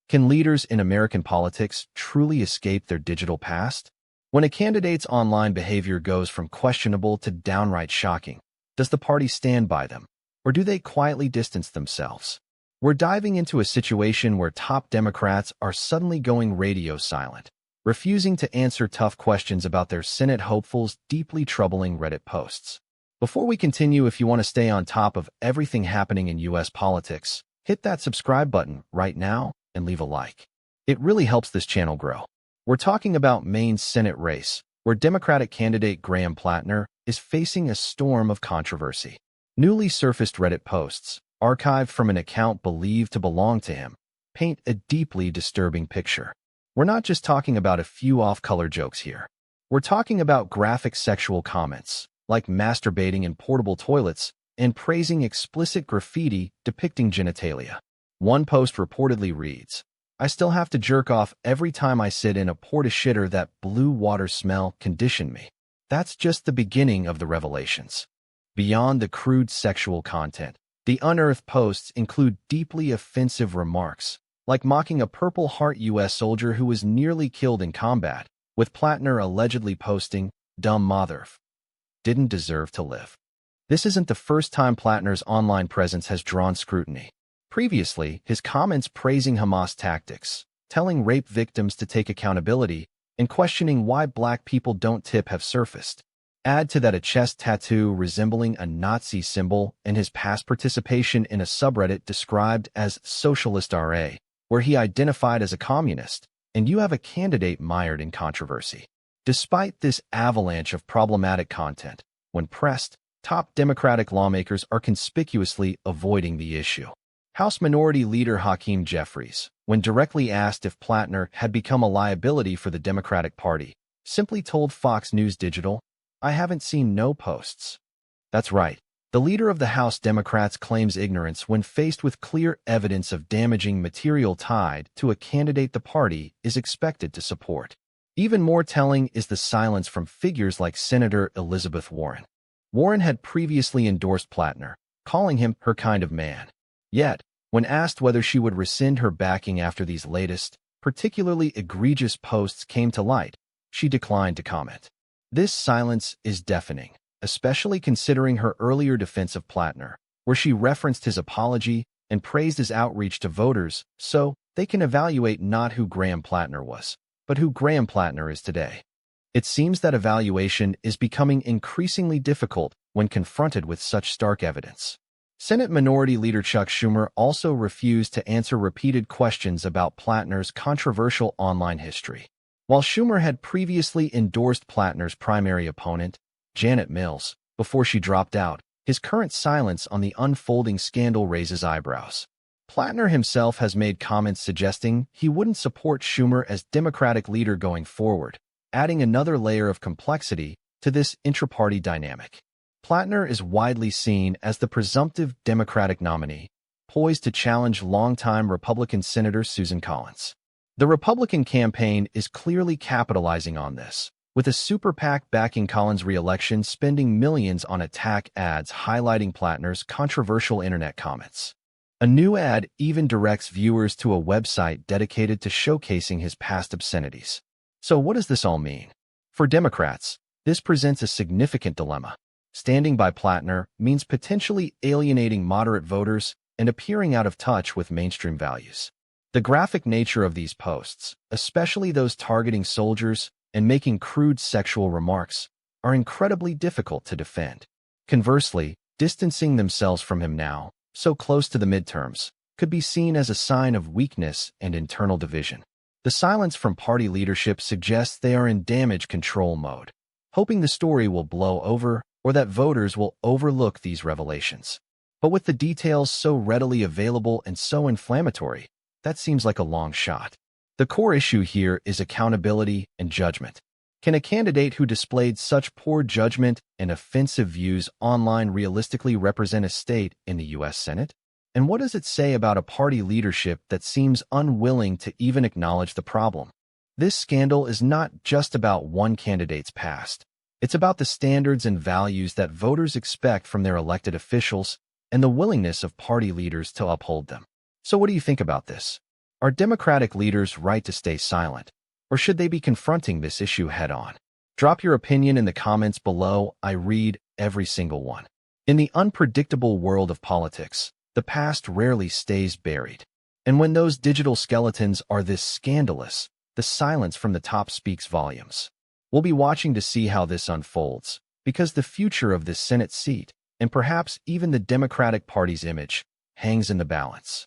Can leaders in American politics truly escape their digital past? When a candidate's online behavior goes from questionable to downright shocking, does the party stand by them, or do they quietly distance themselves? We're diving into a situation where top Democrats are suddenly going radio silent, refusing to answer tough questions about their Senate hopefuls' deeply troubling Reddit posts. Before we continue, if you want to stay on top of everything happening in U.S. politics, hit that subscribe button right now and leave a like. It really helps this channel grow. We're talking about Maine's Senate race, where Democratic candidate Graham Plattner is facing a storm of controversy. Newly surfaced Reddit posts, archived from an account believed to belong to him, paint a deeply disturbing picture. We're not just talking about a few off-color jokes here. We're talking about graphic sexual comments, like masturbating in portable toilets and praising explicit graffiti depicting genitalia. One post reportedly reads, "I still have to jerk off every time I sit in a porta-shitter. That blue water smell conditioned me." That's just the beginning of the revelations. Beyond the crude sexual content, the unearthed posts include deeply offensive remarks, like mocking a Purple Heart U.S. soldier who was nearly killed in combat, with Plattner allegedly posting, "Dumb mother didn't deserve to live." This isn't the first time Plattner's online presence has drawn scrutiny. Previously, his comments praising Hamas tactics, telling rape victims to take accountability, and questioning why Black people don't tip have surfaced. Add to that a chest tattoo resembling a Nazi symbol and his past participation in a subreddit described as Socialist RA, where he identified as a communist, and you have a candidate mired in controversy. Despite this avalanche of problematic content, when pressed, top Democratic lawmakers are conspicuously avoiding the issue. House Minority Leader Hakeem Jeffries, when directly asked if Plattner had become a liability for the Democratic Party, simply told Fox News Digital, "I haven't seen no posts." That's right. The leader of the House Democrats claims ignorance when faced with clear evidence of damaging material tied to a candidate the party is expected to support. Even more telling is the silence from figures like Senator Elizabeth Warren. Warren had previously endorsed Plattner, calling him her kind of man. Yet, when asked whether she would rescind her backing after these latest, particularly egregious posts came to light, she declined to comment. This silence is deafening, especially considering her earlier defense of Plattner, where she referenced his apology and praised his outreach to voters so they can evaluate not who Graham Plattner was, but who Graham Plattner is today. It seems that evaluation is becoming increasingly difficult when confronted with such stark evidence. Senate Minority Leader Chuck Schumer also refused to answer repeated questions about Plattner's controversial online history. While Schumer had previously endorsed Plattner's primary opponent, Janet Mills, before she dropped out, his current silence on the unfolding scandal raises eyebrows. Plattner himself has made comments suggesting he wouldn't support Schumer as Democratic leader going forward, adding another layer of complexity to this intra-party dynamic. Plattner is widely seen as the presumptive Democratic nominee, poised to challenge longtime Republican Senator Susan Collins. The Republican campaign is clearly capitalizing on this, with a super PAC backing Collins' re-election spending millions on attack ads highlighting Plattner's controversial internet comments. A new ad even directs viewers to a website dedicated to showcasing his past obscenities. So what does this all mean? For Democrats, this presents a significant dilemma. Standing by Plattner means potentially alienating moderate voters and appearing out of touch with mainstream values. The graphic nature of these posts, especially those targeting soldiers and making crude sexual remarks, are incredibly difficult to defend. Conversely, distancing themselves from him now, so close to the midterms, could be seen as a sign of weakness and internal division. The silence from party leadership suggests they are in damage control mode, hoping the story will blow over or that voters will overlook these revelations. But with the details so readily available and so inflammatory, that seems like a long shot. The core issue here is accountability and judgment. Can a candidate who displayed such poor judgment and offensive views online realistically represent a state in the U.S. Senate? And what does it say about a party leadership that seems unwilling to even acknowledge the problem? This scandal is not just about one candidate's past. It's about the standards and values that voters expect from their elected officials and the willingness of party leaders to uphold them. So what do you think about this? Are Democratic leaders right to stay silent, or should they be confronting this issue head-on? Drop your opinion in the comments below. I read every single one. In the unpredictable world of politics, the past rarely stays buried. And when those digital skeletons are this scandalous, the silence from the top speaks volumes. We'll be watching to see how this unfolds, because the future of this Senate seat, and perhaps even the Democratic Party's image, hangs in the balance.